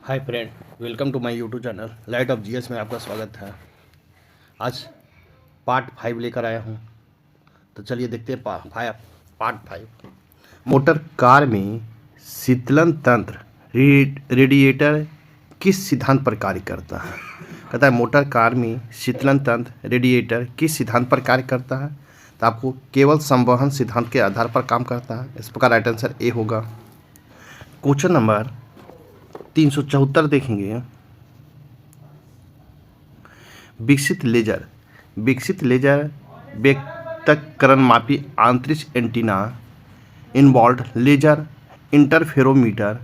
Hi friend, welcome to my YouTube channel light of GS में आपका स्वागत है। आज पार्ट 5 लेकर आया हूँ। तो चलिए देखते हैं पार्ट 5। मोटर कार में शीतलन तंत्र रेडिएटर किस सिद्धांत पर कार्य करता है? कहता है मोटर कार में शीतलन तंत्र रेडिएटर किस सिद्धांत पर कार्य करता है? तो आपको केवल संवहन सिद्धांत के आधार पर काम करता है। इस प्रकार राइट आंसर ए होगा। क्वेश्चन नंबर 374 देखेंगे। विकसित लेजर व्यक्तकरणमापी आंतरिक antenna involve laser interferometer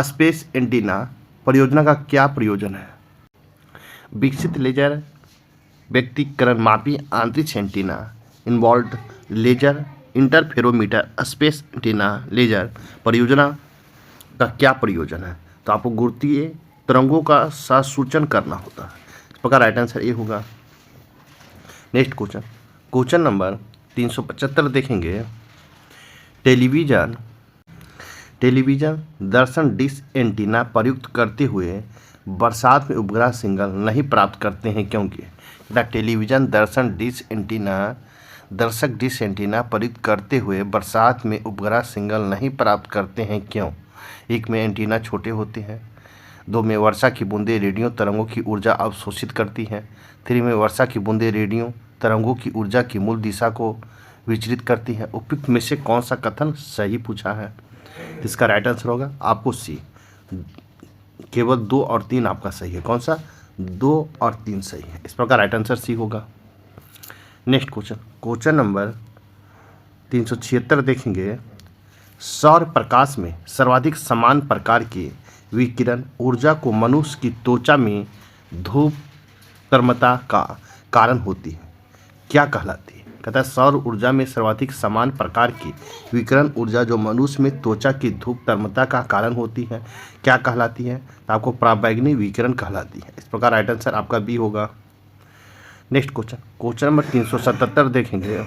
space antenna परियोजना का क्या प्रयोजन है? विकसित लेजर व्यक्तिकरणमापी आंतरिक antenna involve laser interferometer space antenna laser परियोजना का क्या प्रयोजन है? तो आपको गुरुत्वीय तरंगों का संसूचन करना होता है। इस प्रकार राइट आंसर ए होगा। नेक्स्ट क्वेश्चन नंबर 375 देखेंगे। टेलीविजन दर्शन डिश एंटीना प्रयुक्त करते हुए बरसात में उपग्रह सिग्नल नहीं प्राप्त करते हैं क्योंकि? टेलीविजन दर्शक डिश एंटीना प्रयुक्त करते हुए बरसात में उपग्रह सिग्नल नहीं प्राप्त करते हैं क्यों? 1 में एंटीना छोटे होते हैं। 2 में वर्षा की बूंदें रेडियो तरंगों की ऊर्जा अवशोषित करती हैं। 3 में वर्षा की बूंदें रेडियो तरंगों की ऊर्जा की मूल दिशा को विचलित करती हैं। उपयुक्त में से कौन सा कथन सही पूछा है? इसका राइट आंसर होगा आपको सी। केवल 2 और 3 आपका सही है। कौन सा? 2 और 3 सही है। इस प्रकार राइट आंसर सी होगा। नेक्स्ट क्वेश्चन नंबर 376 देखेंगे। सौर प्रकाश में सर्वाधिक समान प्रकार के विकिरण ऊर्जा को मनुष्य की त्वचा में धूप गर्मता का कारण होती है, क्या कहलाती है? कहता है सौर ऊर्जा में सर्वाधिक समान प्रकार की विकिरण ऊर्जा जो मनुष्य में त्वचा की धूप गर्मता का कारण होती है, क्या कहलाती है? तो आपको पराबैंगनी विकिरण कहलाती है। इस प्रकार राइट आंसर आपका बी होगा। नेक्स्ट क्वेश्चन नंबर 377 देखेंगे।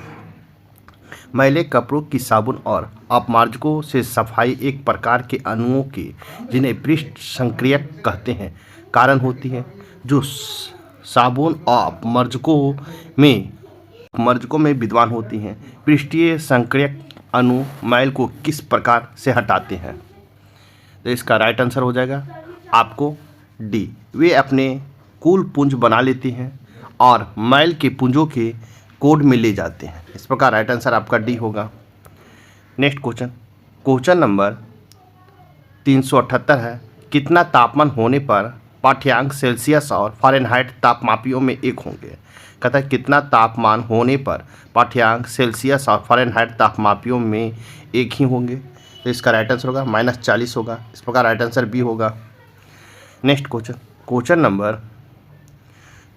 मैले कपड़ों की साबुन और अपमार्जकों से सफाई एक प्रकार के अणुओं के जिन्हें पृष्ठ संक्रियक कहते हैं कारण होती है, जो साबुन और अपमार्जकों में विद्यमान होती हैं। पृष्ठीय संक्रियक अणु मैल को किस प्रकार से हटाते हैं? तो इसका राइट आंसर हो जाएगा आपको डी। वे अपने कुल पुंज बना लेते हैं और मैल के पुंजों के कोड में ले जाते हैं। इस प्रकार राइट आंसर आपका डी होगा। नेक्स्ट क्वेश्चन नंबर 378 है। कितना तापमान होने पर पाठ्यांक सेल्सियस और फ़ारेनहाइट तापमापियों में एक होंगे? कहता है कितना तापमान होने पर पाठ्यांक सेल्सियस और फ़ारेनहाइट तापमापियों में एक ही होंगे? तो इसका राइट आंसर होगा -40 होगा। इस प्रकार राइट आंसर बी होगा। नेक्स्ट क्वेश्चन नंबर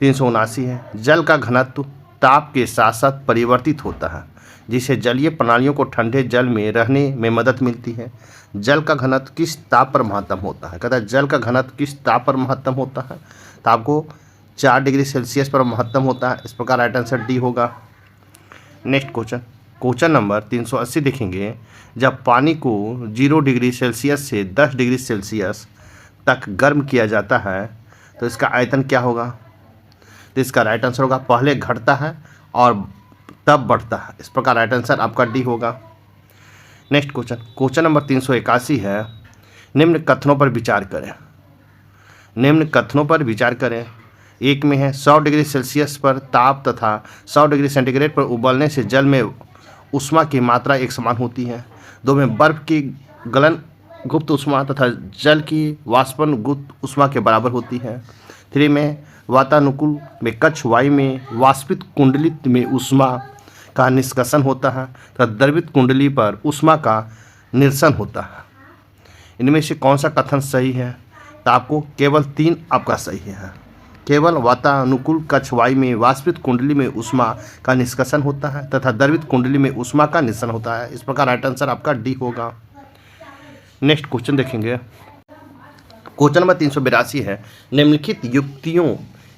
379 है। जल का घनत्व ताप के साथ साथ परिवर्तित होता है, जिससे जलीय प्रणालियों को ठंडे जल में रहने में मदद मिलती है। जल का घनत्व किस ताप पर महत्तम होता है? कहता है जल का घनत्व किस ताप पर महत्तम होता है? तो आपको 4 डिग्री सेल्सियस पर महत्तम होता है। इस प्रकार राइट आंसर डी होगा। नेक्स्ट क्वेश्चन नंबर 380 देखेंगे। जब पानी को 0 डिग्री सेल्सियस से 10 डिग्री सेल्सियस तक गर्म किया जाता है तो इसका आयतन क्या होगा? तो इसका राइट आंसर होगा पहले घटता है और तब बढ़ता है। इस प्रकार राइट आंसर आपका डी होगा। नेक्स्ट क्वेश्चन नंबर 381 है। निम्न कथनों पर विचार करें। 1 में है 100 डिग्री सेल्सियस पर ताप तथा 100 डिग्री सेंटीग्रेड पर उबलने से जल में ऊष्मा की मात्रा एक समान होती है। 2 में बर्फ की गलन गुप्त ऊष्मा तथा जल की वाष्पन गुप्त ऊष्मा के बराबर होती है। 3 में वातानुकूल में कक्ष वायु में वाष्पित कुंडली में ऊष्मा का निष्कासन होता है तथा द्रवित कुंडली पर ऊष्मा का निरसन होता है। इनमें से कौन सा कथन सही है? तो आपको केवल 3 आपका सही है। केवल वातानुकूल कक्ष वायु में वाष्पित कुंडली में ऊष्मा का निष्कासन होता है तथा द्रवित कुंडली में ऊष्मा का निरसन होता है। इस प्रकार राइट आंसर आपका डी होगा। नेक्स्ट क्वेश्चन देखेंगे। क्वेश्चन नंबर 382 है। निम्नलिखित युक्तियों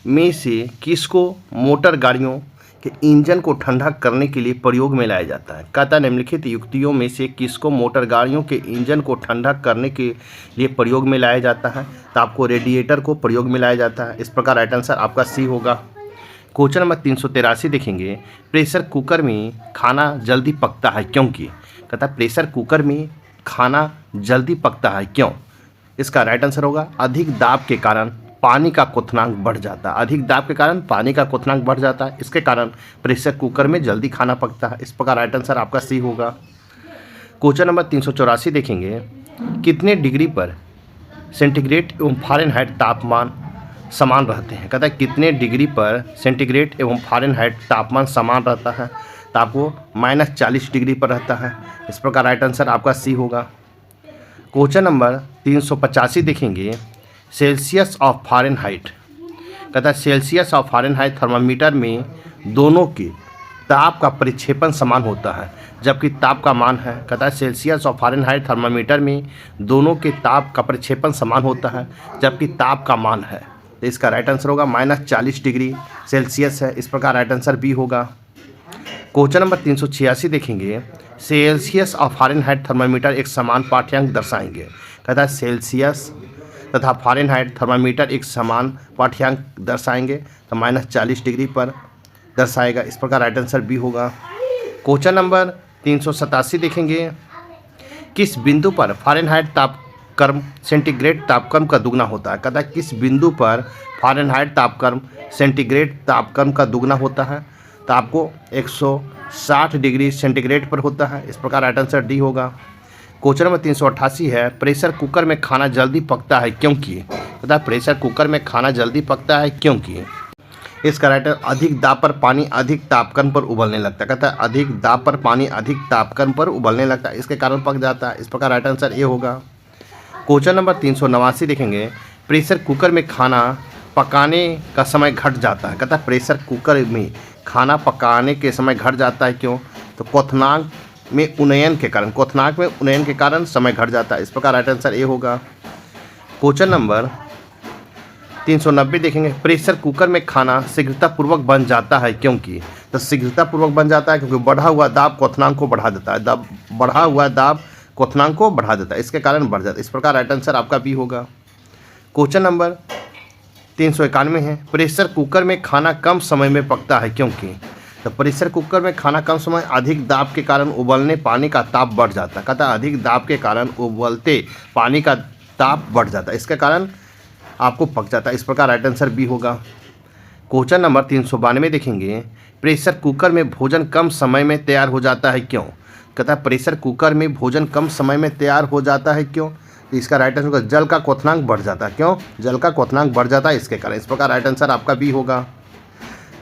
में से किसको मोटर गाड़ियों के इंजन को ठंडा करने के लिए प्रयोग में लाया जाता है? कहता है निम्नलिखित युक्तियों में से किसको मोटर गाड़ियों के इंजन को ठंडा करने के लिए प्रयोग में लाया जाता है? तो आपको रेडिएटर को प्रयोग में लाया जाता है। इस प्रकार राइट आंसर आपका सी होगा। क्वेश्चन नंबर 383 देखेंगे, प्रेशर कुकर में खाना जल्दी पकता है क्योंकि। कहता है प्रेशर कुकर में खाना जल्दी पकता है क्यों। इसका राइट आंसर होगा अधिक दाब के कारण पानी का क्वथनांक बढ़ जाता है। अधिक दाब के कारण पानी का क्वथनांक बढ़ जाता है, इसके कारण प्रेशर कुकर में जल्दी खाना पकता है। इस प्रकार राइट आंसर आपका सी होगा। क्वेश्चन नंबर 384 देखेंगे, कितने डिग्री पर सेंटीग्रेड एवं फ़ारेनहाइट तापमान समान रहते हैं। कहता है कितने डिग्री पर सेंटीग्रेड एवं फ़ारेनहाइट तापमान समान रहता है। तो आपको -40 डिग्री पर रहता है। इस प्रकार राइट आंसर आपका सी होगा। क्वेश्चन नंबर 385 देखेंगे, सेल्सियस और फ़ारेनहाइट। कहता है सेल्सियस और फ़ारेनहाइट थर्मामीटर में दोनों के ताप का परिक्षेपण समान होता है, जबकि ताप का मान है। कहता है सेल्सियस और फ़ारेनहाइट थर्मामीटर में दोनों के ताप का परिक्षेपण समान होता है, जबकि ताप का मान है। तो इसका राइट आंसर होगा -40 डिग्री सेल्सियस है। इस प्रकार राइट आंसर बी होगा। क्वेश्चन नंबर 386 देखेंगे, सेल्सियस और फ़ारेनहाइट थर्मामीटर एक समान पाठ्यांक दर्शाएंगे। कहता है सेल्सियस तथा फ़ारेनहाइट थर्मामीटर एक समान पाठ्यांक दर्शाएंगे, तो -40 डिग्री पर दर्शाएगा। इस प्रकार राइट आंसर बी होगा। क्वेश्चन नंबर 387 देखेंगे, किस बिंदु पर फ़ारेनहाइट तापक्रम सेंटीग्रेड तापक्रम का दुगना होता है। कहता है किस बिंदु पर फ़ारेनहाइट तापक्रम सेंटीग्रेड तापक्रम का दुगना होता है। तो आपको 160 डिग्री सेंटीग्रेड पर होता है। इस प्रकार राइट आंसर डी होगा। क्वेश्चन नंबर 388 है, प्रेशर कुकर में खाना जल्दी पकता है क्योंकि। कहता है प्रेशर कुकर में खाना जल्दी पकता है क्योंकि। इसका राइट आंसर अधिक दाब पर पानी अधिक तापक्रम पर उबलने लगता है। कहता है अधिक दाब पर पानी अधिक तापक्रम पर उबलने लगता है, इसके कारण पक जाता है। इस प्रकार राइट आंसर ए होगा। क्वेश्चन नंबर 389 देखेंगे, प्रेशर कुकर में खाना पकाने का समय घट जाता है। कहता है प्रेशर कुकर में खाना पकाने के समय घट जाता है क्यों। तो क्वथनांक में उन्नयन के कारण, क्वथनांक में उन्नयन के कारण समय घट जाता है। इस प्रकार राइट आंसर ए होगा। क्वेश्चन नंबर 390 देखेंगे, प्रेशर कुकर में खाना शीघ्रतापूर्वक बन जाता है क्योंकि। तो शीघ्रतापूर्वक बन जाता है क्योंकि बढ़ा हुआ दाब क्वथनांक को बढ़ा देता है। बढ़ा हुआ दाब क्वथनांक को बढ़ा देता है, इसके कारण बढ़ जाता है। इस प्रकार राइट आंसर आपका बी होगा। क्वेश्चन नंबर 391 है, प्रेशर कुकर में खाना कम समय में पकता है क्योंकि। तो प्रेशर कुकर में खाना कम समय अधिक दाब के कारण उबलने पानी का ताप बढ़ जाता है। कहता है अधिक दाब के कारण उबलते पानी का ताप बढ़ जाता है, इसके कारण आपको पक जाता है। इस प्रकार राइट आंसर बी होगा। क्वेश्चन नंबर 392 देखेंगे, प्रेशर कुकर में भोजन कम समय में तैयार हो जाता है क्यों। कहता है प्रेशर कुकर में भोजन कम समय में तैयार हो जाता है क्यों। तो इसका राइट आंसर होगा जल का क्वथनांक बढ़ जाता है। क्यों, जल का क्वथनांक बढ़ जाता है, इसके कारण। इस प्रकार राइट आंसर आपका बी होगा।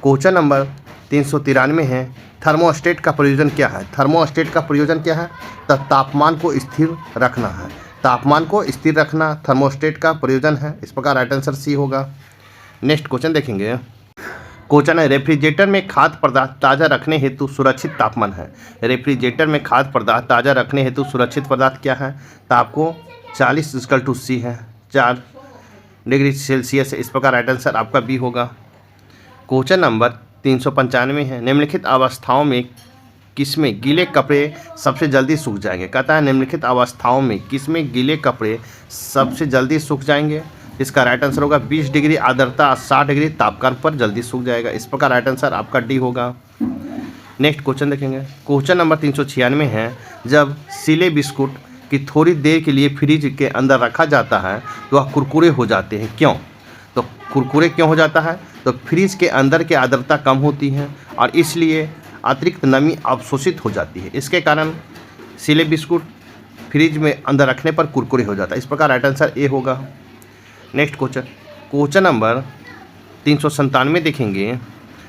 क्वेश्चन नंबर 393 है, थर्मोस्टेट का प्रयोजन क्या है। थर्मोस्टेट का प्रयोजन क्या है, तो तापमान को स्थिर रखना है। तापमान को स्थिर रखना थर्मोस्टेट का प्रयोजन है। इस प्रकार राइट आंसर सी होगा। नेक्स्ट क्वेश्चन देखेंगे। क्वेश्चन है, रेफ्रिजरेटर में खाद्य पदार्थ ताज़ा रखने हेतु सुरक्षित तापमान है। रेफ्रिजरेटर में खाद्य पदार्थ ताज़ा रखने हेतु सुरक्षित पदार्थ क्या है। तो आपको 40 है, 4 डिग्री सेल्सियस है। इस प्रकार राइट आंसर आपका बी होगा। क्वेश्चन नंबर 395 है, निम्नलिखित अवस्थाओं में किसमें गीले कपड़े सबसे जल्दी सूख जाएंगे। कहता है निम्नलिखित अवस्थाओं में किसमें गीले कपड़े सबसे जल्दी सूख जाएंगे। इसका राइट आंसर होगा 20 डिग्री आर्द्रता 60 डिग्री तापमान पर जल्दी सूख जाएगा। इस प्रकार राइट आंसर आपका डी होगा। नेक्स्ट क्वेश्चन देखेंगे। क्वेश्चन नंबर 396 है, जब सिले बिस्कुट की थोड़ी देर के लिए फ्रिज के अंदर रखा जाता है तो वह कुरकुरे हो जाते हैं क्यों। तो कुरकुरे क्यों हो जाता है, तो फ्रिज के अंदर की आर्द्रता कम होती है और इसलिए अतिरिक्त नमी अवशोषित हो जाती है, इसके कारण सिले बिस्कुट फ्रिज में अंदर रखने पर कुरकुरे हो जाता है। इस प्रकार राइट आंसर ए होगा। नेक्स्ट क्वेश्चन नंबर 397 देखेंगे,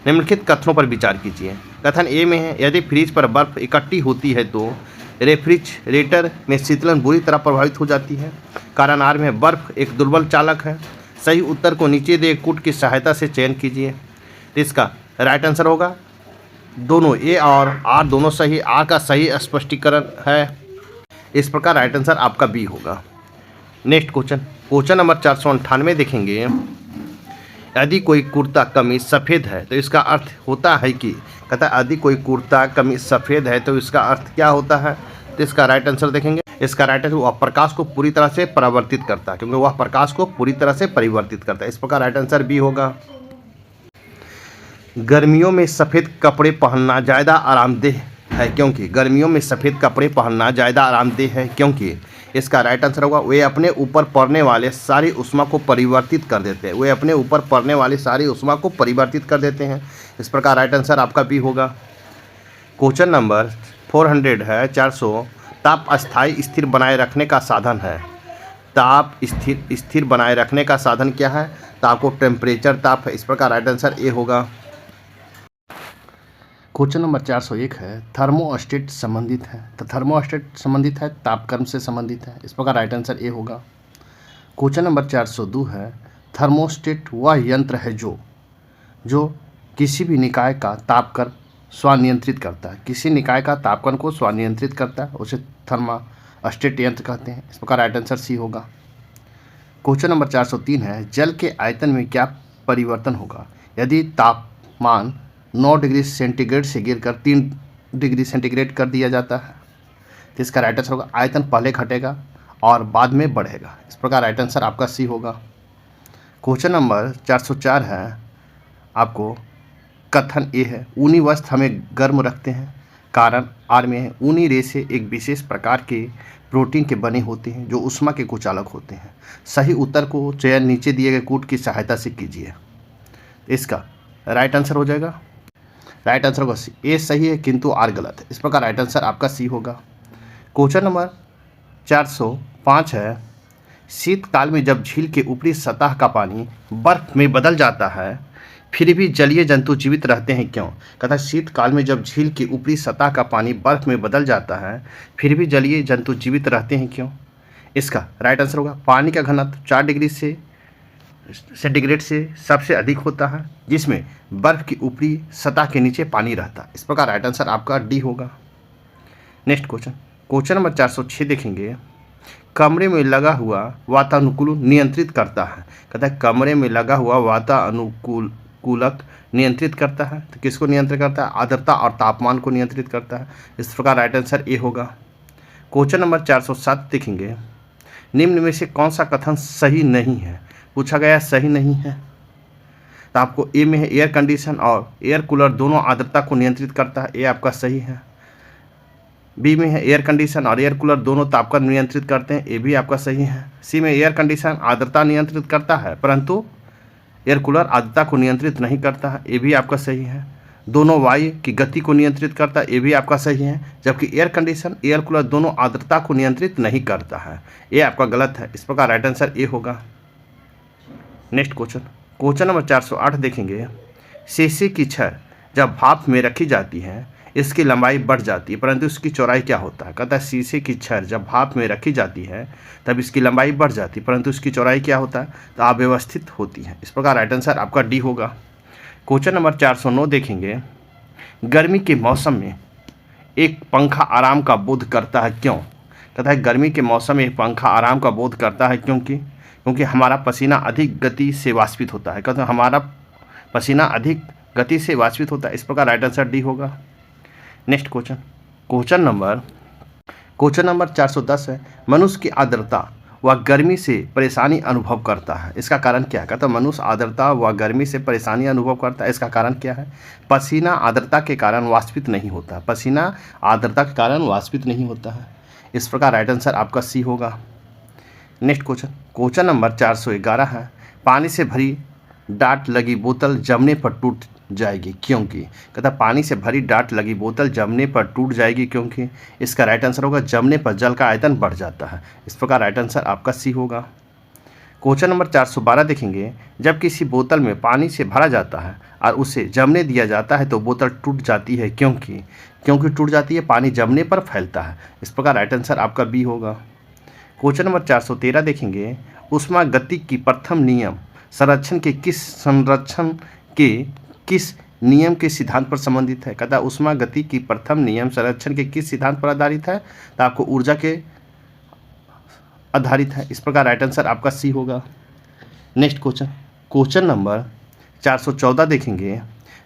निम्नलिखित कथनों पर विचार कीजिए। कथन ए में है, यदि फ्रिज पर बर्फ़ इकट्ठी होती है तो रेफ्रिजरेटर में शीतलन बुरी तरह प्रभावित हो जाती है। कारण आर में बर्फ़ एक दुर्बल चालक है। सही उत्तर को नीचे दिए कूट की सहायता से चयन कीजिए। इसका राइट आंसर होगा दोनों, ए और आर दोनों सही। आर का सही स्पष्टीकरण है। इस प्रकार राइट आंसर आपका बी होगा। नेक्स्ट क्वेश्चन नंबर 498 देखेंगे, यदि कोई कुर्ता कमीज सफ़ेद है तो इसका अर्थ होता है कि। कहता है यदि कोई कुर्ता कमीज सफ़ेद है तो इसका अर्थ क्या होता है। तो इसका राइट आंसर देखेंगे, इसका राइट आंसर, वह प्रकाश को पूरी तरह से परावर्तित करता है, क्योंकि वह प्रकाश को पूरी तरह से परिवर्तित करता है। इस प्रकार राइट आंसर बी होगा। गर्मियों में सफ़ेद कपड़े पहनना ज़्यादा आरामदेह है क्योंकि, गर्मियों में सफ़ेद कपड़े पहनना ज़्यादा आरामदेह है क्योंकि। इसका राइट आंसर होगा, वे अपने ऊपर पड़ने वाले सारी ऊष्मा को परिवर्तित कर देते हैं। वे अपने ऊपर पड़ने वाली सारी ऊष्मा को परिवर्तित कर देते हैं। इस प्रकार राइट आंसर आपका बी होगा। क्वेश्चन नंबर 400 है 400। ताप अस्थायी स्थिर बनाए रखने का साधन है। ताप स्थिर बनाए रखने का साधन क्या है? ताप को टेम्परेचर ताप है। इस प्रकार राइट आंसर ए होगा। क्वेश्चन नंबर 401 है थर्मोस्टेट संबंधित है। तो थर्मोस्टेट संबंधित है तापक्रम से संबंधित है। इस प्रकार राइट आंसर ए होगा। क्वेश्चन नंबर 402 है थर्मोस्टेट वह यंत्र है जो किसी भी निकाय का तापक्रम स्वनियंत्रित करता है। किसी निकाय का तापक्रम को स्वनियंत्रित करता है, उसे थर्मोस्टेट यंत्र कहते हैं। इस प्रकार राइट आंसर सी होगा। क्वेश्चन नंबर 403 है जल के आयतन में क्या परिवर्तन होगा यदि तापमान 9 डिग्री सेंटीग्रेड से गिरकर 3 डिग्री सेंटीग्रेड कर दिया जाता है? तो इसका राइट आंसर होगा आयतन पहले घटेगा और बाद में बढ़ेगा। इस प्रकार राइट आंसर आपका सी होगा। क्वेश्चन नंबर 404 है आपको कथन ए है ऊनी वस्त्र हमें गर्म रखते हैं। कारण आर में है ऊनी रेशे एक विशेष प्रकार के प्रोटीन के बने होते हैं जो ऊष्मा के कुचालक होते हैं। सही उत्तर को चयन नीचे दिए गए कूट की सहायता से कीजिए। इसका राइट आंसर हो जाएगा, राइट आंसर होगा सी। ए सही है किंतु आर गलत है। इस प्रकार राइट आंसर आपका सी होगा। क्वेश्चन नंबर 405 है शीतकाल में जब झील के ऊपरी सतह का पानी बर्फ में बदल जाता है फिर भी जलीय जंतु जीवित रहते हैं क्यों? कहता है शीतकाल में जब झील की ऊपरी सतह का पानी बर्फ में बदल जाता है फिर भी जलीय जंतु जीवित रहते हैं क्यों? इसका राइट आंसर होगा पानी का घनत्व 4 डिग्री सेंटीग्रेड से सबसे अधिक होता है जिसमें बर्फ की ऊपरी सतह के नीचे पानी रहता है। इस प्रकार राइट आंसर आपका डी होगा। नेक्स्ट क्वेश्चन नंबर 406 देखेंगे कमरे में लगा हुआ वातानुकूलक नियंत्रित करता है। कहता है कमरे में लगा हुआ वातानुकूलक नियंत्रित करता है। तो किसको नियंत्रित करता है? आर्द्रता और तापमान को नियंत्रित करता है। इस प्रकार राइट आंसर ए होगा। क्वेश्चन नंबर 407 देखेंगे निम्न में से कौन सा कथन सही नहीं है? पूछा गया सही नहीं है तो आपको ए में है एयर कंडीशन और एयर कूलर दोनों आर्द्रता को नियंत्रित करता है। ए आपका सही है। बी में है एयर कंडीशन और एयर कूलर दोनों तापक्रम नियंत्रित करते हैं। ए भी आपका सही है। सी में एयर कंडीशन आर्द्रता नियंत्रित करता है परंतु एयर कूलर आर्द्रता को नियंत्रित नहीं करता है। ए भी आपका सही है। दोनों वायु की गति को नियंत्रित करता है। ए भी आपका सही है। जबकि एयर कंडीशन एयर कूलर दोनों आर्द्रता को नियंत्रित नहीं करता है। ए आपका गलत है। इस प्रकार राइट आंसर ए होगा। नेक्स्ट क्वेश्चन नंबर 408 देखेंगे शीशे की छड़ जब भाप में रखी जाती है इसकी लंबाई बढ़ जाती है परंतु इसकी चौड़ाई क्या होता है? कहता है शीशे की छड़ जब भाप में रखी जाती है तब इसकी लंबाई बढ़ जाती है परंतु इसकी चौड़ाई क्या होता है? तो अव्यवस्थित होती है। इस प्रकार राइट आंसर आपका डी होगा। क्वेश्चन नंबर 409 देखेंगे गर्मी के मौसम में एक पंखा आराम का बोध करता है क्यों? कहता है गर्मी के मौसम में एक पंखा आराम का बोध करता है क्योंकि हमारा पसीना अधिक गति से वाष्पित होता है। कहते हैं हमारा पसीना अधिक गति से वाष्पित होता है। इस प्रकार राइट आंसर डी होगा। नेक्स्ट क्वेश्चन नंबर 410 है मनुष्य की आर्द्रता व गर्मी से परेशानी अनुभव करता है। इसका कारण क्या है? कहता है मनुष्य आर्द्रता व गर्मी से परेशानी अनुभव करता है। इसका कारण क्या है? पसीना आर्द्रता के कारण वाष्पित नहीं होता। पसीना आर्द्रता के कारण वाष्पित नहीं होता है। इस प्रकार राइट आंसर आपका सी होगा। नेक्स्ट क्वेश्चन नंबर 411 है पानी से भरी डाट लगी बोतल जमने पर टूट जाएगी क्योंकि? कहता पानी से भरी डाट लगी बोतल जमने पर टूट जाएगी क्योंकि। इसका राइट आंसर होगा जमने पर जल का आयतन बढ़ जाता है। इस प्रकार राइट आंसर आपका सी होगा। क्वेश्चन नंबर 412 देखेंगे जब किसी बोतल में पानी से भरा जाता है और उसे जमने दिया जाता है तो बोतल टूट जाती है क्योंकि टूट जाती है पानी जमने पर फैलता है। इस प्रकार राइट आंसर आपका बी होगा। क्वेश्चन नंबर 413 देखेंगे ऊष्मा गति की प्रथम नियम संरक्षण के किस नियम के सिद्धांत पर संबंधित है? कहता है ऊष्मा गति की प्रथम नियम संरक्षण के किस सिद्धांत पर आधारित है? तो आपको ऊर्जा के आधारित है। इस प्रकार राइट आंसर आपका सी होगा। नेक्स्ट क्वेश्चन नंबर 414 देखेंगे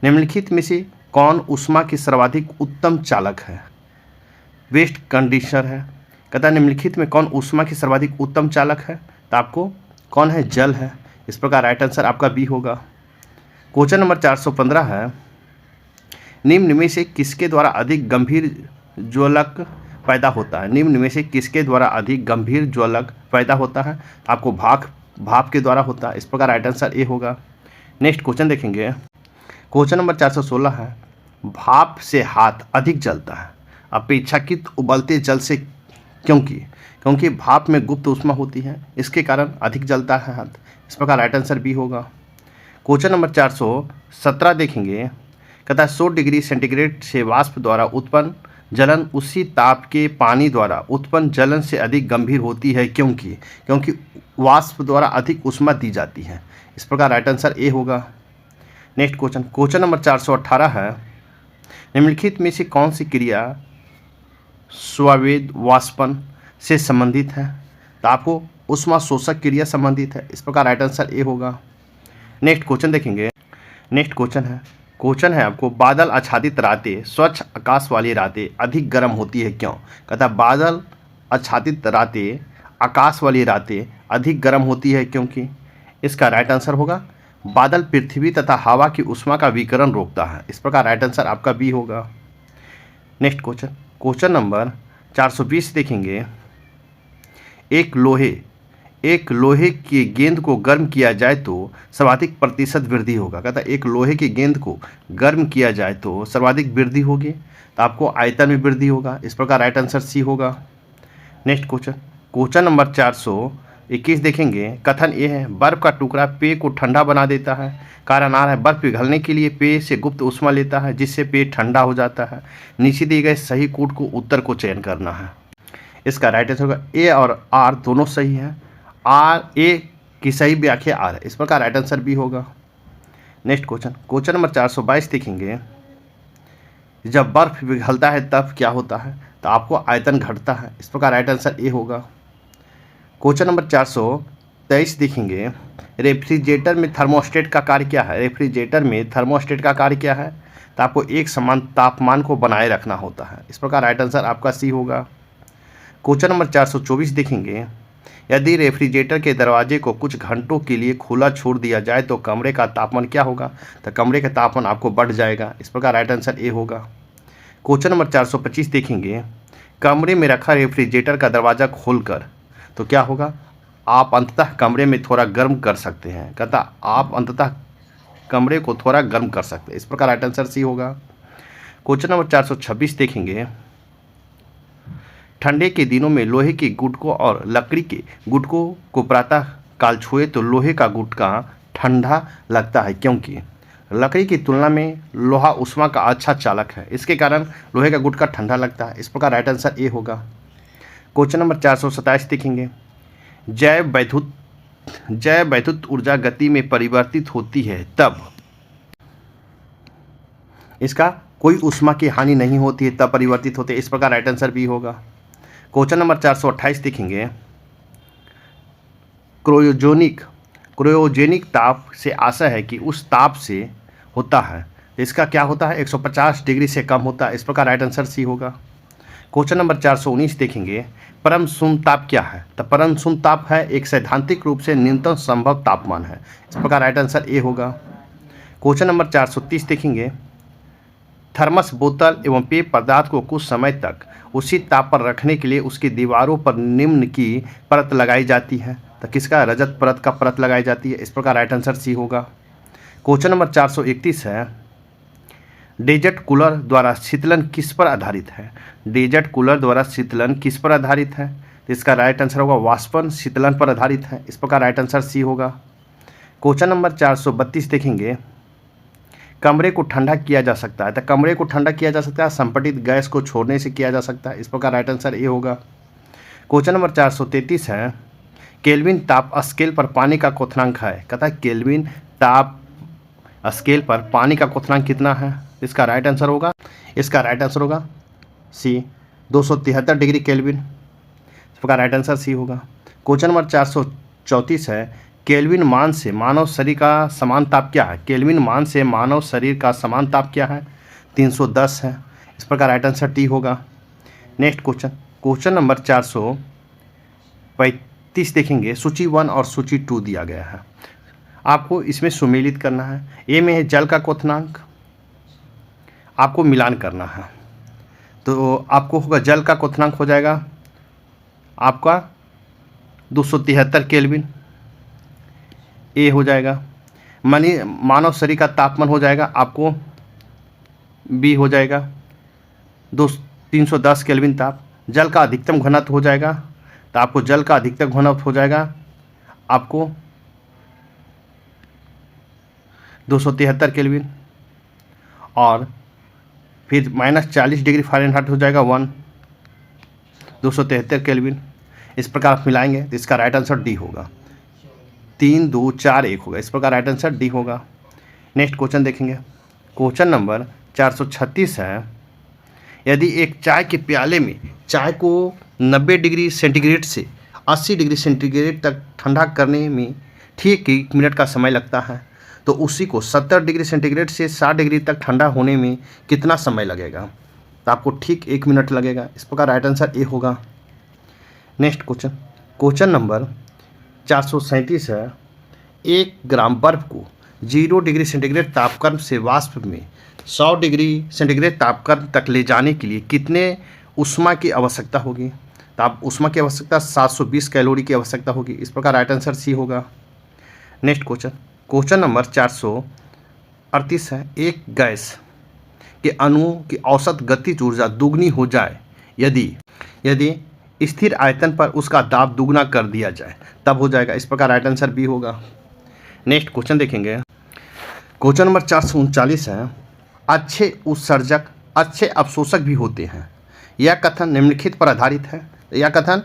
निम्नलिखित में से कौन ऊष्मा की सर्वाधिक उत्तम चालक है? वेस्ट कंडीशनर है, कहता है निम्नलिखित में कौन ऊष्मा की सर्वाधिक उत्तम चालक है? तो आपको कौन है? जल है। इस प्रकार राइट आंसर आपका बी होगा। क्वेश्चन नंबर 415 है, निम्न में से किसके द्वारा अधिक गंभीर ज्वलक पैदा होता है? निम्न में से किसके द्वारा अधिक गंभीर ज्वलक पैदा होता है? आपको भाप के द्वारा होता है। इस प्रकार राइट आंसर ए होगा। नेक्स्ट क्वेश्चन देखेंगे। क्वेश्चन नंबर 416 है, भाप से हाथ अधिक जलता है अपेक्षाकृत उबलते जल से क्योंकि भाप में गुप्त ऊष्मा होती है, इसके कारण अधिक जलता है हाथ। इस प्रकार राइट आंसर बी होगा। क्वेश्चन नंबर 417 देखेंगे। कहता है 100 डिग्री सेंटीग्रेड से वाष्प द्वारा उत्पन्न जलन उसी ताप के पानी द्वारा उत्पन्न जलन से अधिक गंभीर होती है क्योंकि वाष्प द्वारा अधिक ऊष्मा दी जाती है। इस प्रकार राइट आंसर ए होगा। नेक्स्ट क्वेश्चन नंबर 418 है, निम्नलिखित में से कौन सी क्रिया स्वावेद वाष्पन से संबंधित है? तो आपको ऊष्मा शोषक क्रिया संबंधित है। इस प्रकार राइट आंसर ए होगा। नेक्स्ट क्वेश्चन देखेंगे। नेक्स्ट क्वेश्चन है आपको, बादल आच्छादित रातें स्वच्छ आकाश वाली रातें अधिक गर्म होती है क्यों? कहता है बादल आच्छादित रातें आकाश वाली रातें अधिक गर्म होती है क्योंकि। इसका राइट आंसर होगा, बादल पृथ्वी तथा हवा की ऊष्मा का विकिरण रोकता है। इस प्रकार राइट आंसर आपका बी होगा। नेक्स्ट क्वेश्चन नंबर 420 देखेंगे। एक लोहे की गेंद को गर्म किया जाए तो सर्वाधिक प्रतिशत वृद्धि होगा। कहता है एक लोहे की गेंद को गर्म किया जाए तो सर्वाधिक वृद्धि होगी, तो आपको आयतन में वृद्धि होगा। इस प्रकार राइट आंसर सी होगा। नेक्स्ट क्वेश्चन नंबर 421 देखेंगे। कथन ये है, बर्फ का टुकड़ा पेय को ठंडा बना देता है। कारण आ रहा है, बर्फ पिघलने के लिए पेय से गुप्त ऊष्मा लेता है जिससे पेय ठंडा हो जाता है। नीचे दिए गए सही कूट को उत्तर को चयन करना है। इसका राइट आंसर होगा ए और आर दोनों सही है। आर ए की सही व्याख्या आर है। इस प्रकार राइट आंसर बी होगा। नेक्स्ट क्वेश्चन नंबर 422 देखेंगे। जब बर्फ पिघलता है तब क्या होता है? तो आपको आयतन घटता है। इस प्रकार राइट आंसर ए होगा। क्वेश्चन नंबर 423 देखेंगे। रेफ्रिजरेटर में थर्मोस्टेट का कार्य क्या है? रेफ्रिजरेटर में थर्मोस्टेट का कार्य क्या है? तो आपको एक समान तापमान को बनाए रखना होता है। इस प्रकार राइट आंसर आपका सी होगा। क्वेश्चन नंबर 424 देखेंगे। यदि रेफ्रिजरेटर के दरवाजे को कुछ घंटों के लिए खुला छोड़ दिया जाए तो कमरे का तापमान क्या होगा? तो कमरे का तापमान आपको बढ़ जाएगा। इस प्रकार राइट आंसर ए होगा। क्वेश्चन नंबर 425 देखेंगे। कमरे में रखा रेफ्रिजरेटर का दरवाज़ा खोलकर तो क्या होगा? आप अंततः कमरे में थोड़ा गर्म कर सकते हैं। कहता आप अंततः कमरे को थोड़ा गर्म कर सकते हैं। इस प्रकार राइट आंसर सी होगा। क्वेश्चन नंबर 426 देखेंगे। ठंडे के दिनों में लोहे के गुटकों और लकड़ी के गुटकों को प्रातः काल छुए तो लोहे का गुटका ठंडा लगता है क्योंकि लकड़ी की तुलना में लोहा ऊष्मा का अच्छा चालक है, इसके कारण लोहे का गुटका ठंडा लगता है। इस प्रकार राइट आंसर ए होगा। क्वेश्चन नंबर 427 देखेंगे। जैव वैद्युत ऊर्जा गति में परिवर्तित होती है तब इसका कोई ऊष्मा की हानि नहीं होती है, तब परिवर्तित होते हैं। इस प्रकार राइट आंसर बी होगा। क्वेश्चन नंबर 428 देखेंगे। क्रायोजेनिक ताप से आशा है कि उस ताप से होता है, इसका क्या होता है? 150 डिग्री से कम होता है। इस प्रकार राइट आंसर सी होगा। क्वेश्चन नंबर 419 देखेंगे। परम शून्य ताप क्या है? तो परम शून्य ताप है एक सैद्धांतिक रूप से न्यूनतम संभव तापमान है। इस प्रकार राइट आंसर ए होगा। क्वेश्चन नंबर 430 देखेंगे। थर्मस बोतल एवं पेय पदार्थ को कुछ समय तक उसी ताप पर रखने के लिए उसकी दीवारों पर निम्न की परत लगाई जाती है, तो किसका? रजत परत का परत लगाई जाती है। इस प्रकार राइट आंसर सी होगा। क्वेश्चन नंबर 431 है। डेजर्ट कूलर द्वारा शीतलन किस पर आधारित है? डेजर्ट कूलर द्वारा शीतलन किस पर आधारित है? तो इसका राइट आंसर होगा वाष्पन शीतलन पर आधारित है। इस प्रकार राइट आंसर सी होगा। क्वेश्चन नंबर 432 देखेंगे। कमरे को ठंडा किया जा सकता है, तो कमरे को ठंडा किया जा सकता है संपीड़ित गैस को छोड़ने से किया जा सकता है। इस प्रकार राइट आंसर ए होगा। क्वेश्चन नंबर 433 है। केल्विन ताप स्केल पर पानी का क्वथनांक है। कहता है केल्विन ताप स्केल पर पानी का क्वथनांक कितना है? इसका राइट आंसर होगा सी 273 डिग्री केल्विन। इस प्रकार राइट आंसर सी होगा। क्वेश्चन नंबर 434 है। केल्विन मान से मानव शरीर का समान ताप क्या है? केल्विन मान से मानव शरीर का समान ताप क्या है? 310 है। इस प्रकार राइट आंसर टी होगा। नेक्स्ट क्वेश्चन क्वेश्चन नंबर 435 देखेंगे। सूची 1 और सूची 2 दिया गया है, आपको इसमें सुमेलित करना है। ए में है जल का क्वथनांक, आपको मिलान करना है। तो आपको होगा जल का क्वथनांक हो जाएगा आपका 273 केल्विन, ए हो जाएगा। मानव शरीर का तापमान हो जाएगा आपको बी हो जाएगा 310 केल्विन ताप। जल का अधिकतम घनत्व हो जाएगा, तो आपको जल का अधिकतम घनत्व हो जाएगा आपको 273 केल्विन, और फिर -40 डिग्री फ़ारेनहाइट हो जाएगा 273 केल्विन। इस प्रकार आप मिलाएंगे तो इसका राइट आंसर डी होगा। 3 2 4 1 होगा, इस प्रकार राइट आंसर डी होगा। नेक्स्ट क्वेश्चन देखेंगे। क्वेश्चन नंबर 436 है। यदि एक चाय के प्याले में चाय को 90 डिग्री सेंटीग्रेड से 80 डिग्री सेंटीग्रेड तक ठंडा करने में ठीक 1 मिनट का समय लगता है, तो उसी को 70 डिग्री सेंटीग्रेड से 60 डिग्री तक ठंडा होने में कितना समय लगेगा? तो आपको ठीक 1 मिनट लगेगा। इस प्रकार राइट आंसर ए होगा। नेक्स्ट क्वेश्चन, क्वेश्चन नंबर 437 है। 1 ग्राम बर्फ को 0 डिग्री सेंटीग्रेड तापक्रम से वाष्प में 100 डिग्री सेंटीग्रेड तापक्रम तक ले जाने के लिए कितने ऊष्मा की आवश्यकता होगी? तो आप ऊष्मा की आवश्यकता 720 कैलोरी की आवश्यकता होगी। इस प्रकार राइट आंसर सी होगा। नेक्स्ट क्वेश्चन, क्वेश्चन नंबर 438 है। एक गैस के अणुओं की औसत गतिज ऊर्जा दुगनी हो जाए यदि स्थिर आयतन पर उसका दाब दुगना कर दिया जाए, तब हो जाएगा। इस प्रकार राइट आंसर बी होगा। नेक्स्ट क्वेश्चन देखेंगे। क्वेश्चन नंबर 439 है। अच्छे उत्सर्जक अच्छे अवशोषक भी होते हैं, यह कथन निम्नलिखित पर आधारित है। यह कथन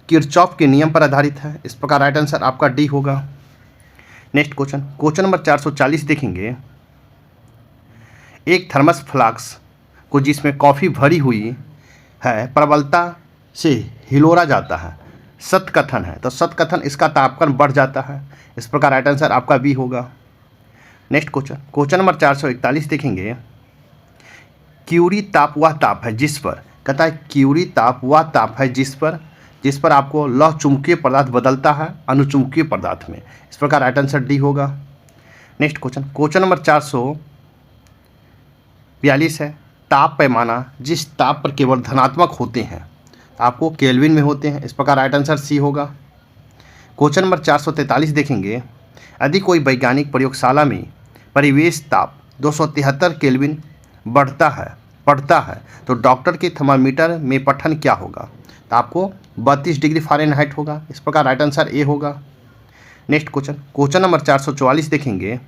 किरचॉफ के नियम पर आधारित है। इस प्रकार राइट आंसर आपका डी होगा। नेक्स्ट क्वेश्चन, क्वेश्चन नंबर 440 देखेंगे। एक थर्मस फ्लास्क को जिसमें कॉफ़ी भरी हुई है प्रबलता से हिलोरा जाता है, सत्कथन है, तो सत्कथन इसका तापक्रम बढ़ जाता है। इस प्रकार राइट आंसर आपका बी होगा। नेक्स्ट क्वेश्चन, क्वेश्चन नंबर 441 देखेंगे। क्यूरी ताप वह ताप है जिस पर, कहता है क्यूरी ताप वह ताप है जिस पर आपको लौह चुंबकीय पदार्थ बदलता है अनुचुंबकीय पदार्थ में। इस प्रकार राइट आंसर डी होगा। नेक्स्ट क्वेश्चन, क्वेश्चन नंबर 442 है। ताप पैमाना जिस ताप पर केवल धनात्मक होते हैं आपको केल्विन में होते हैं। इस प्रकार राइट आंसर सी होगा। क्वेश्चन नंबर 443 देखेंगे। यदि कोई वैज्ञानिक प्रयोगशाला में परिवेश ताप 273 केल्विन बढ़ता है तो डॉक्टर के थर्मामीटर में पठन क्या होगा? तो आपको 32 डिग्री फ़ारेनहाइट होगा। इस प्रकार राइट आंसर ए होगा। नेक्स्ट क्वेश्चन, क्वेश्चन नंबर 444 देखेंगे।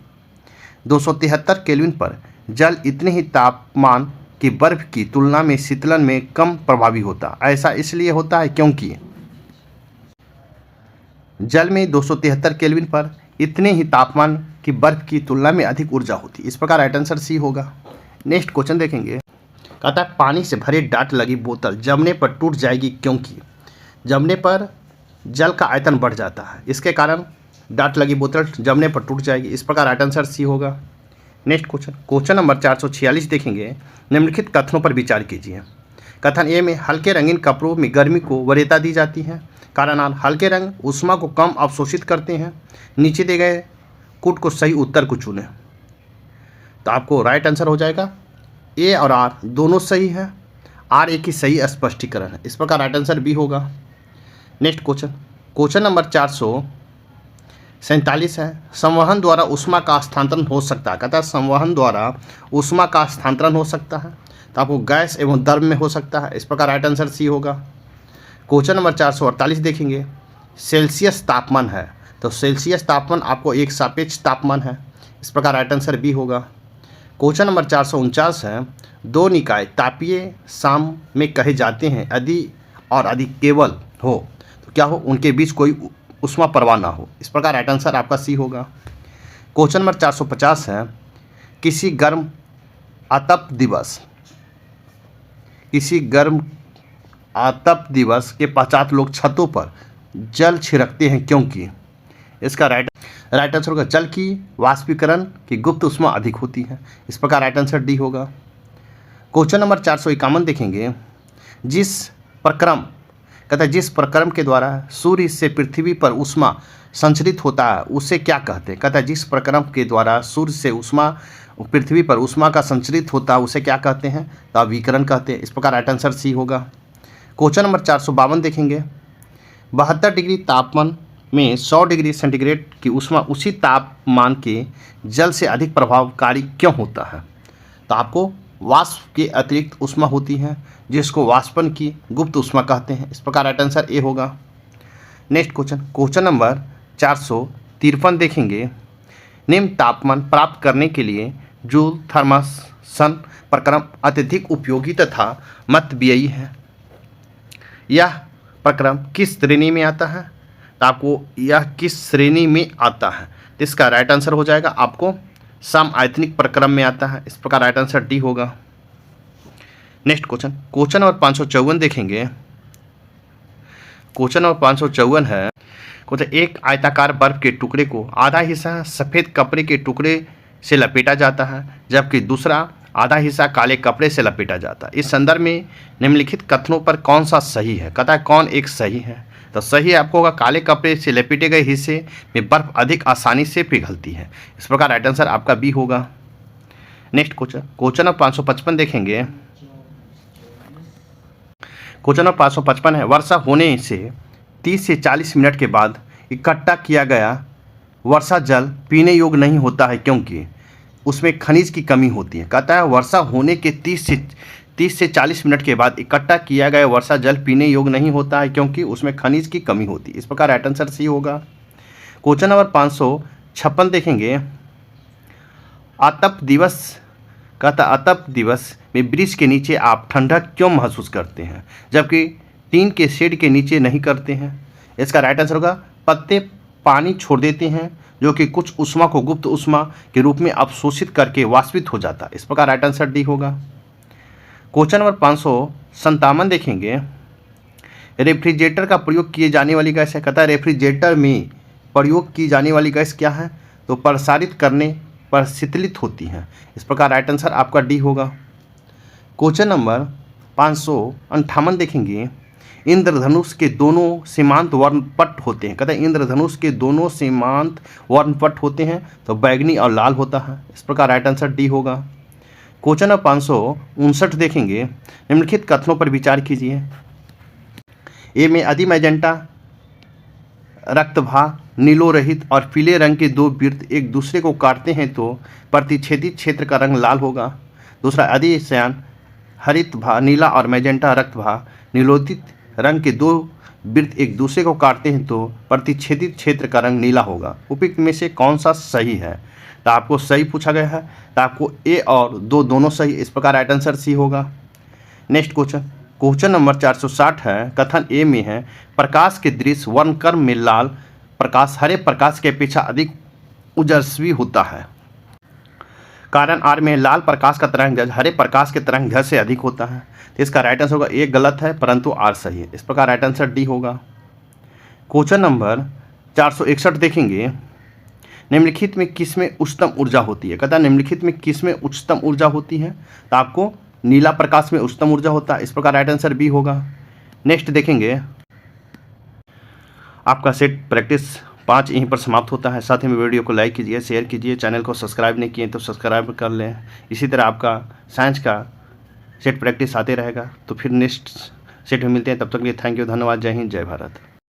273 केल्विन पर जल इतने ही तापमान की बर्फ की तुलना में शीतलन में कम प्रभावी होता। ऐसा इसलिए होता है क्योंकि जल में 273 केल्विन पर इतने ही तापमान की बर्फ की तुलना में अधिक ऊर्जा होती। इस प्रकार राइट आंसर सी होगा। नेक्स्ट क्वेश्चन देखेंगे। कहता है पानी से भरे डाट लगी बोतल जमने पर टूट जाएगी क्योंकि जमने पर जल का आयतन बढ़ जाता है, इसके कारण डाट लगी बोतल जमने पर टूट जाएगी। इस प्रकार राइट आंसर सी होगा। नेक्स्ट क्वेश्चन, क्वेश्चन नंबर 446 देखेंगे। निम्नलिखित कथनों पर विचार कीजिए। कथन ए में हल्के रंगीन कपड़ों में गर्मी को वरीयता दी जाती है। कारण हल्के रंग ऊष्मा को कम अवशोषित करते हैं। नीचे दिए गए कूट को सही उत्तर को चुनें। तो आपको राइट आंसर हो जाएगा ए और आर दोनों सही है। आर ए की सही स्पष्टीकरण है। इस प्रकार राइट आंसर बी होगा। नेक्स्ट क्वेश्चन, क्वेश्चन नंबर 447 है। संवहन द्वारा ऊष्मा का स्थानांतरण हो सकता है। कहता है संवहन द्वारा ऊष्मा का स्थानांतरण हो सकता है, तो आपको गैस एवं द्रव में हो सकता है। इस प्रकार राइट आंसर सी होगा। क्वेश्चन नंबर 448 देखेंगे। सेल्सियस तापमान है, तो सेल्सियस तापमान आपको एक सापेक्ष तापमान है। इस प्रकार राइट आंसर बी होगा। क्वेश्चन नंबर 449 है। दो निकाय तापीय साम में कहे जाते हैं यदि केवल हो तो क्या हो, उनके बीच कोई ऊष्मा प्रवाह ना हो। इस प्रकार राइट आंसर आपका सी होगा। क्वेश्चन नंबर 450 है। किसी गर्म आतप दिवस के पश्चात लोग छतों पर जल छिड़कते हैं क्योंकि इसका राइट आंसर होगा जल की वाष्पीकरण की गुप्त ऊष्मा अधिक होती है। इस प्रकार राइट आंसर डी होगा। क्वेश्चन नंबर 451 देखेंगे। जिस प्रक्रम कहता है जिस प्रक्रम के द्वारा सूर्य से पृथ्वी पर ऊष्मा संचरित होता है उसे क्या कहते हैं। कहता है जिस प्रक्रम के द्वारा सूर्य से ऊष्मा पृथ्वी पर ऊष्मा का संचरित होता है उसे क्या कहते हैं, तो आप विकिरण कहते हैं। इस प्रकार राइट आंसर सी होगा। क्वेश्चन नंबर 452 देखेंगे। 72 डिग्री तापमान में 100 डिग्री सेंटीग्रेड की ऊष्मा उसी तापमान के जल से अधिक प्रभावकारी क्यों होता है, तो आपको वाष्प के अतिरिक्त ऊष्मा होती है जिसको वाष्पन की गुप्त ऊष्मा कहते हैं। इस प्रकार राइट आंसर ए होगा। नेक्स्ट क्वेश्चन नंबर 453 देखेंगे। निम्न तापमान प्राप्त करने के लिए जूल थर्मसन प्रक्रम अत्यधिक उपयोगी तथा मतव्ययी है। यह प्रक्रम किस श्रेणी में आता है, तो आपको यह किस श्रेणी में आता है, तो इसका राइट आंसर हो जाएगा आपको समआयतनिक प्रक्रम में आता है। इस प्रकार राइट आंसर डी होगा। नेक्स्ट क्वेश्चन नंबर 554 देखेंगे। क्वेश्चन नंबर 554 है, एक आयताकार बर्फ के टुकड़े को आधा हिस्सा सफ़ेद कपड़े के टुकड़े से लपेटा जाता है जबकि दूसरा आधा हिस्सा काले कपड़े से लपेटा जाता है। इस संदर्भ में निम्नलिखित कथनों पर कौन सा सही है, कहता है कौन एक सही है, तो सही आपको होगा काले कपड़े से लपेटे गए हिस्से में बर्फ अधिक आसानी से पिघलती है। इस प्रकार राइट आंसर आपका बी होगा। नेक्स्ट क्वेश्चन नंबर 555 देखेंगे। क्वेश्चन नंबर 555 है, वर्षा होने से 30 से 40 मिनट के बाद इकट्ठा किया गया वर्षा जल पीने योग्य नहीं होता है क्योंकि उसमें खनिज की कमी होती है। कहता है वर्षा होने के 30 से 40 मिनट के बाद इकट्ठा किया गया वर्षा जल पीने योग्य नहीं होता है क्योंकि उसमें खनिज की कमी होती है। इस प्रकार राइट आंसर सी होगा। क्वेश्चन नंबर 556 देखेंगे। आतप दिवस, कहता आतप दिवस में वृक्ष के नीचे आप ठंडक क्यों महसूस करते हैं जबकि टीन के शेड के नीचे नहीं करते हैं। इसका राइट आंसर होगा पत्ते पानी छोड़ देते हैं जो कि कुछ ऊष्मा को गुप्त ऊष्मा के रूप में अवशोषित करके वाष्पित हो जाता है। इस प्रकार राइट आंसर डी होगा। क्वेश्चन नंबर 557 देखेंगे। रेफ्रिजरेटर का प्रयोग किए जाने वाली गैस है। कहता है रेफ्रिजरेटर में प्रयोग की जाने वाली गैस क्या है, तो प्रसारित करने पर शीतलित होती है। इस प्रकार राइट आंसर आपका डी होगा। क्वेश्चन नंबर 558 देखेंगे। इंद्रधनुष के दोनों सीमांत वर्णपट होते हैं। कहते हैं इंद्रधनुष के दोनों सीमांत वर्णपट होते हैं तो बैगनी और लाल होता है। इस प्रकार राइट आंसर डी होगा। क्वेश्चन नंबर 559 देखेंगे। निम्नलिखित कथनों पर विचार कीजिए। ए में अधि मैजेंटा रक्तभा नीलोरहित और पीले रंग के दो वृत्त एक दूसरे को काटते हैं तो प्रतिच्छेदित क्षेत्र का रंग लाल होगा। दूसरा अधि श्यान हरित भा नीला और मैजेंटा रक्तभा नीलोदित रंग के दो वृत्त एक दूसरे को काटते हैं तो प्रतिच्छेदित क्षेत्र का रंग नीला होगा। उपयुक्त में से कौन सा सही है, तो आपको सही पूछा गया है तो आपको ए और दो दोनों सही। इस प्रकार राइट आंसर सी होगा। नेक्स्ट क्वेश्चन नंबर 460 है। कथन ए में है प्रकाश के दृश्य वर्णक्रम में लाल प्रकाश हरे प्रकाश के अपेक्षा अधिक ओजस्वी होता है। कारण आर में लाल प्रकाश का तरंगदैर्घ्य हरे प्रकाश के तरंगदैर्घ्य से अधिक होता है। तो इसका राइट आंसर होगा ए गलत है परंतु आर सही है। इस प्रकार राइट आंसर डी होगा। क्वेश्चन नंबर 461 देखेंगे। निम्नलिखित में किस में उच्चतम ऊर्जा होती है। कहता है निम्नलिखित में किस में उच्चतम ऊर्जा होती है, तो आपको नीला प्रकाश में उच्चतम ऊर्जा होता है। इस प्रकार राइट आंसर बी होगा। नेक्स्ट देखेंगे। आपका सेट प्रैक्टिस 5 यहीं पर समाप्त होता है। साथ ही में वीडियो को लाइक कीजिए, शेयर कीजिए, चैनल को सब्सक्राइब नहीं किए तो सब्सक्राइब कर लें। इसी तरह आपका साइंस का सेट प्रैक्टिस आते रहेगा। तो फिर नेक्स्ट सेट में मिलते हैं, तब तक के लिए थैंक यू, धन्यवाद, जय हिंद, जय भारत।